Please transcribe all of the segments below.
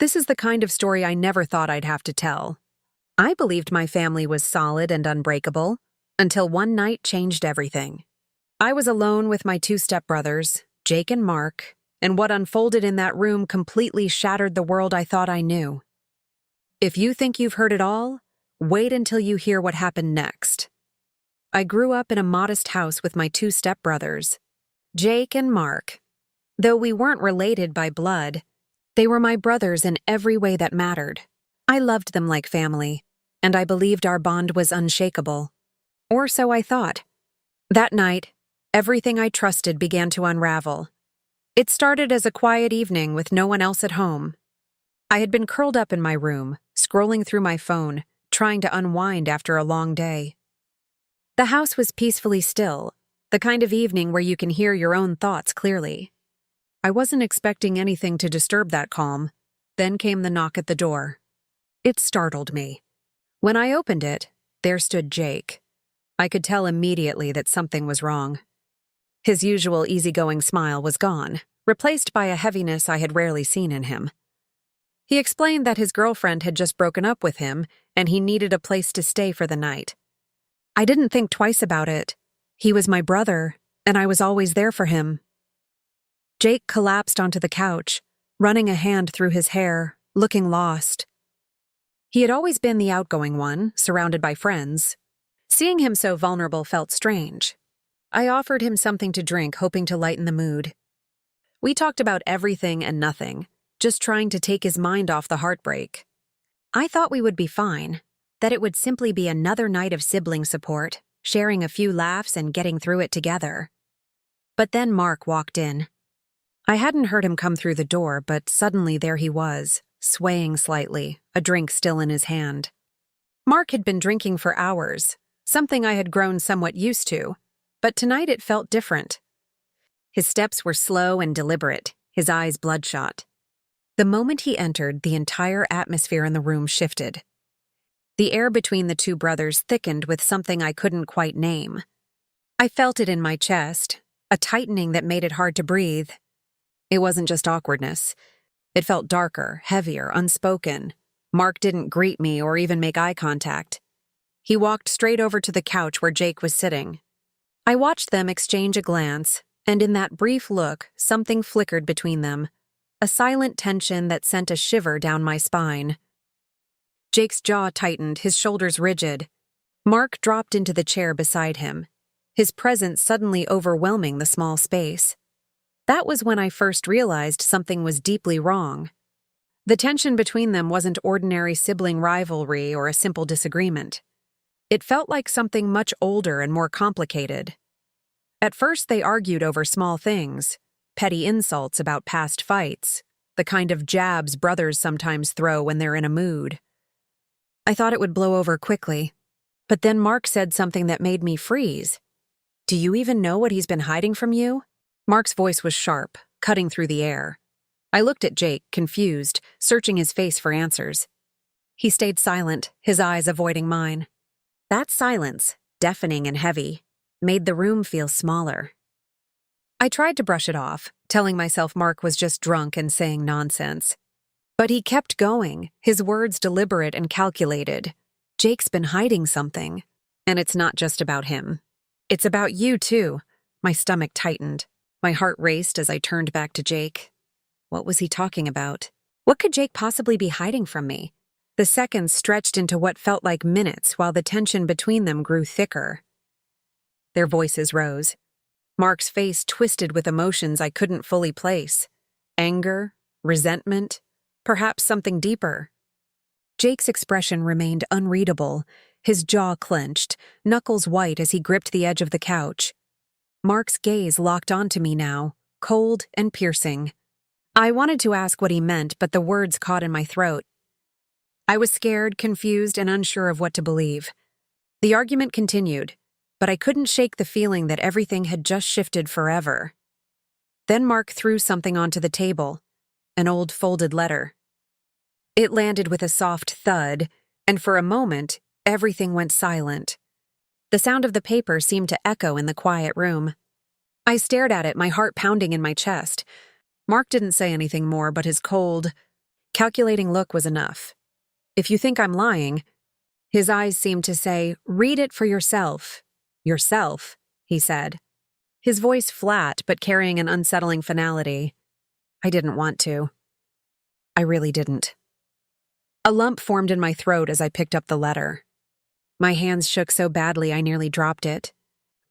This is the kind of story I never thought I'd have to tell. I believed my family was solid and unbreakable, until one night changed everything. I was alone with my two stepbrothers, Jake and Mark, and what unfolded in that room completely shattered the world I thought I knew. If you think you've heard it all, wait until you hear what happened next. I grew up in a modest house with my two stepbrothers, Jake and Mark. Though we weren't related by blood, they were my brothers in every way that mattered. I loved them like family, and I believed our bond was unshakable. Or so I thought. That night, everything I trusted began to unravel. It started as a quiet evening with no one else at home. I had been curled up in my room, scrolling through my phone, trying to unwind after a long day. The house was peacefully still, the kind of evening where you can hear your own thoughts clearly. I wasn't expecting anything to disturb that calm. Then came the knock at the door. It startled me. When I opened it, there stood Jake. I could tell immediately that something was wrong. His usual easygoing smile was gone, replaced by a heaviness I had rarely seen in him. He explained that his girlfriend had just broken up with him and he needed a place to stay for the night. I didn't think twice about it. He was my brother, and I was always there for him. Jake collapsed onto the couch, running a hand through his hair, looking lost. He had always been the outgoing one, surrounded by friends. Seeing him so vulnerable felt strange. I offered him something to drink, hoping to lighten the mood. We talked about everything and nothing, just trying to take his mind off the heartbreak. I thought we would be fine, that it would simply be another night of sibling support, sharing a few laughs and getting through it together. But then Mark walked in. I hadn't heard him come through the door, but suddenly there he was, swaying slightly, a drink still in his hand. Mark had been drinking for hours, something I had grown somewhat used to, but tonight it felt different. His steps were slow and deliberate, his eyes bloodshot. The moment he entered, the entire atmosphere in the room shifted. The air between the two brothers thickened with something I couldn't quite name. I felt it in my chest, a tightening that made it hard to breathe. It wasn't just awkwardness. It felt darker, heavier, unspoken. Mark didn't greet me or even make eye contact. He walked straight over to the couch where Jake was sitting. I watched them exchange a glance, and in that brief look, something flickered between them, a silent tension that sent a shiver down my spine. Jake's jaw tightened, his shoulders rigid. Mark dropped into the chair beside him, his presence suddenly overwhelming the small space. That was when I first realized something was deeply wrong. The tension between them wasn't ordinary sibling rivalry or a simple disagreement. It felt like something much older and more complicated. At first, they argued over small things, petty insults about past fights, the kind of jabs brothers sometimes throw when they're in a mood. I thought it would blow over quickly, but then Mark said something that made me freeze. "Do you even know what he's been hiding from you?" Mark's voice was sharp, cutting through the air. I looked at Jake, confused, searching his face for answers. He stayed silent, his eyes avoiding mine. That silence, deafening and heavy, made the room feel smaller. I tried to brush it off, telling myself Mark was just drunk and saying nonsense. But he kept going, his words deliberate and calculated. Jake's been hiding something. And it's not just about him. It's about you, too. My stomach tightened. My heart raced as I turned back to Jake. What was he talking about? What could Jake possibly be hiding from me? The seconds stretched into what felt like minutes while the tension between them grew thicker. Their voices rose. Mark's face twisted with emotions I couldn't fully place. Anger, resentment, perhaps something deeper. Jake's expression remained unreadable, his jaw clenched, knuckles white as he gripped the edge of the couch. Mark's gaze locked onto me now, cold and piercing. I wanted to ask what he meant, but the words caught in my throat. I was scared, confused, and unsure of what to believe. The argument continued, but I couldn't shake the feeling that everything had just shifted forever. Then Mark threw something onto the table, an old folded letter. It landed with a soft thud, and for a moment, everything went silent. The sound of the paper seemed to echo in the quiet room. I stared at it, my heart pounding in my chest. Mark didn't say anything more, but his cold, Calculating look was enough. If you think I'm lying, his eyes seemed to say, read it for yourself. Yourself, he said. His voice flat but carrying an unsettling finality. I didn't want to. I really didn't. A lump formed in my throat as I picked up the letter. My hands shook so badly I nearly dropped it.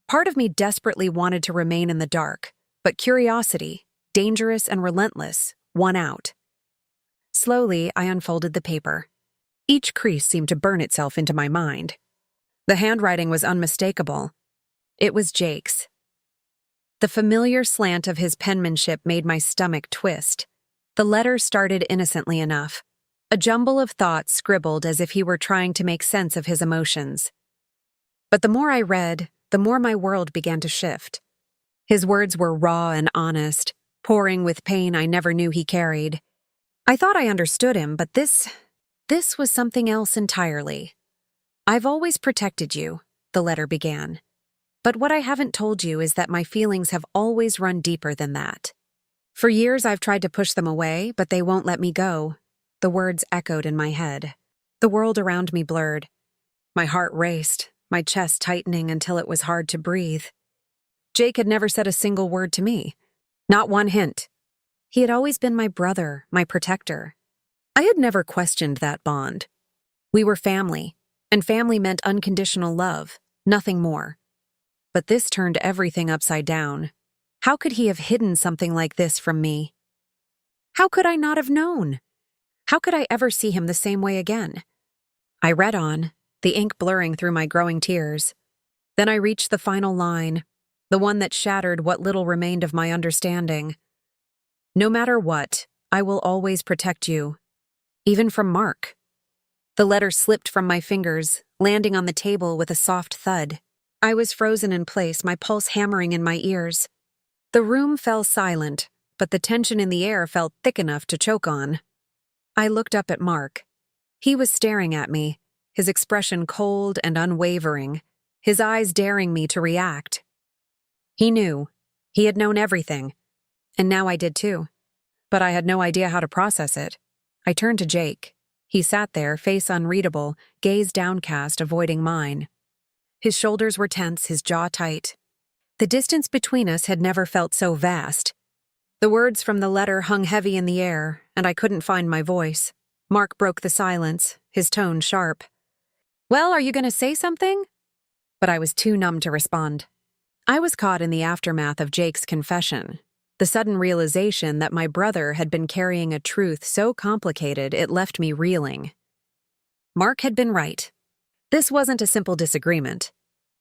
Part of me desperately wanted to remain in the dark, but curiosity, dangerous and relentless, won out. Slowly, I unfolded the paper. Each crease seemed to burn itself into my mind. The handwriting was unmistakable. It was Jake's. The familiar slant of his penmanship made my stomach twist. The letter started innocently enough, a jumble of thoughts scribbled as if he were trying to make sense of his emotions. But the more I read, the more my world began to shift. His words were raw and honest, pouring with pain I never knew he carried. I thought I understood him, but this was something else entirely. I've always protected you, the letter began. But what I haven't told you is that my feelings have always run deeper than that. For years I've tried to push them away, but they won't let me go. The words echoed in my head. The world around me blurred. My heart raced, my chest tightening until it was hard to breathe. Jake had never said a single word to me. Not one hint. He had always been my brother, my protector. I had never questioned that bond. We were family, and family meant unconditional love, nothing more. But this turned everything upside down. How could he have hidden something like this from me? How could I not have known? How could I ever see him the same way again? I read on, the ink blurring through my growing tears. Then I reached the final line, the one that shattered what little remained of my understanding. No matter what, I will always protect you, even from Mark. The letter slipped from my fingers, landing on the table with a soft thud. I was frozen in place, my pulse hammering in my ears. The room fell silent, but the tension in the air felt thick enough to choke on. I looked up at Mark. He was staring at me, his expression cold and unwavering, his eyes daring me to react. He knew. He had known everything. And now I did too. But I had no idea how to process it. I turned to Jake. He sat there, face unreadable, gaze downcast, avoiding mine. His shoulders were tense, his jaw tight. The distance between us had never felt so vast. The words from the letter hung heavy in the air, and I couldn't find my voice. Mark broke the silence, his tone sharp. Well, are you going to say something? But I was too numb to respond. I was caught in the aftermath of Jake's confession. The sudden realization that my brother had been carrying a truth so complicated it left me reeling. Mark had been right. This wasn't a simple disagreement.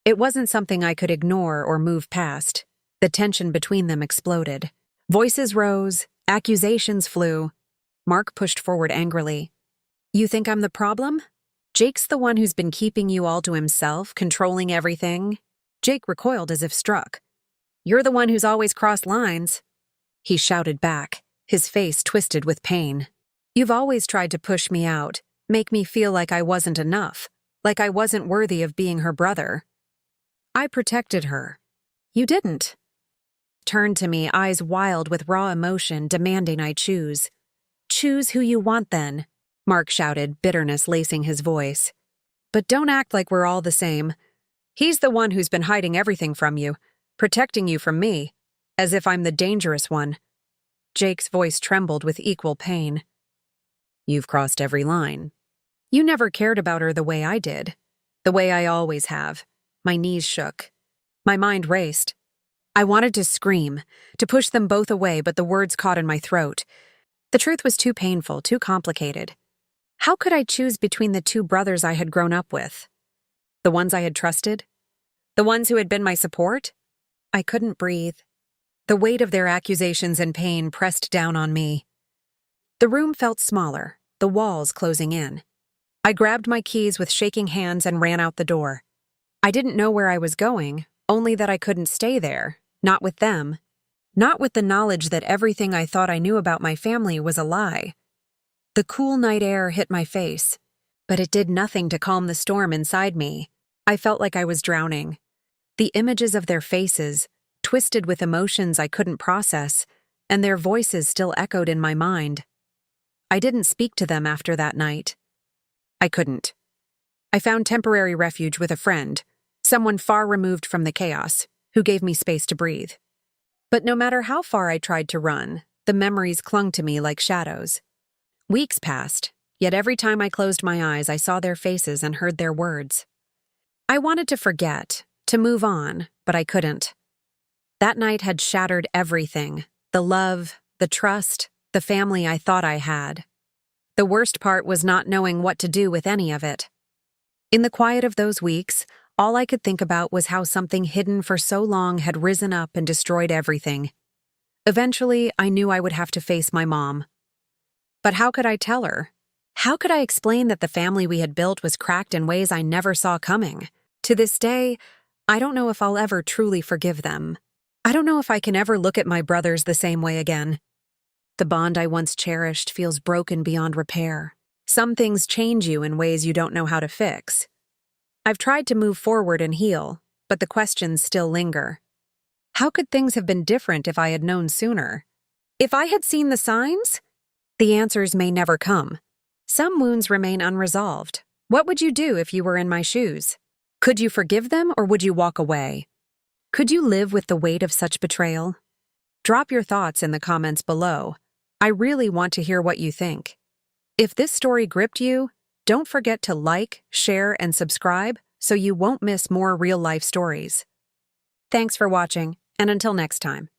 It wasn't something I could ignore or move past. The tension between them exploded. Voices rose, accusations flew. Mark pushed forward angrily. You think I'm the problem? Jake's the one who's been keeping you all to himself, controlling everything? Jake recoiled as if struck. You're the one who's always crossed lines. He shouted back, his face twisted with pain. You've always tried to push me out, make me feel like I wasn't enough, like I wasn't worthy of being her brother. I protected her. You didn't. Turned to me, eyes wild with raw emotion, demanding I choose. Choose who you want then, Mark shouted, bitterness lacing his voice. But don't act like we're all the same. He's the one who's been hiding everything from you, protecting you from me, as if I'm the dangerous one. Jake's voice trembled with equal pain. You've crossed every line. You never cared about her the way I did, the way I always have. My knees shook. My mind raced. I wanted to scream, to push them both away, but the words caught in my throat. The truth was too painful, too complicated. How could I choose between the two brothers I had grown up with? The ones I had trusted? The ones who had been my support? I couldn't breathe. The weight of their accusations and pain pressed down on me. The room felt smaller, the walls closing in. I grabbed my keys with shaking hands and ran out the door. I didn't know where I was going, only that I couldn't stay there, not with them, not with the knowledge that everything I thought I knew about my family was a lie. The cool night air hit my face, but it did nothing to calm the storm inside me. I felt like I was drowning. The images of their faces, twisted with emotions I couldn't process, and their voices still echoed in my mind. I didn't speak to them after that night. I couldn't. I found temporary refuge with a friend, someone far removed from the chaos, who gave me space to breathe. But no matter how far I tried to run, the memories clung to me like shadows. Weeks passed, yet every time I closed my eyes, I saw their faces and heard their words. I wanted to forget, to move on, but I couldn't. That night had shattered everything: the love, the trust, the family I thought I had. The worst part was not knowing what to do with any of it. In the quiet of those weeks, all I could think about was how something hidden for so long had risen up and destroyed everything. Eventually, I knew I would have to face my mom. But how could I tell her? How could I explain that the family we had built was cracked in ways I never saw coming? To this day, I don't know if I'll ever truly forgive them. I don't know if I can ever look at my brothers the same way again. The bond I once cherished feels broken beyond repair. Some things change you in ways you don't know how to fix. I've tried to move forward and heal, but the questions still linger. How could things have been different if I had known sooner? If I had seen the signs? The answers may never come. Some wounds remain unresolved. What would you do if you were in my shoes? Could you forgive them, or would you walk away? Could you live with the weight of such betrayal? Drop your thoughts in the comments below. I really want to hear what you think. If this story gripped you, don't forget to like, share, and subscribe so you won't miss more real-life stories. Thanks for watching, and until next time.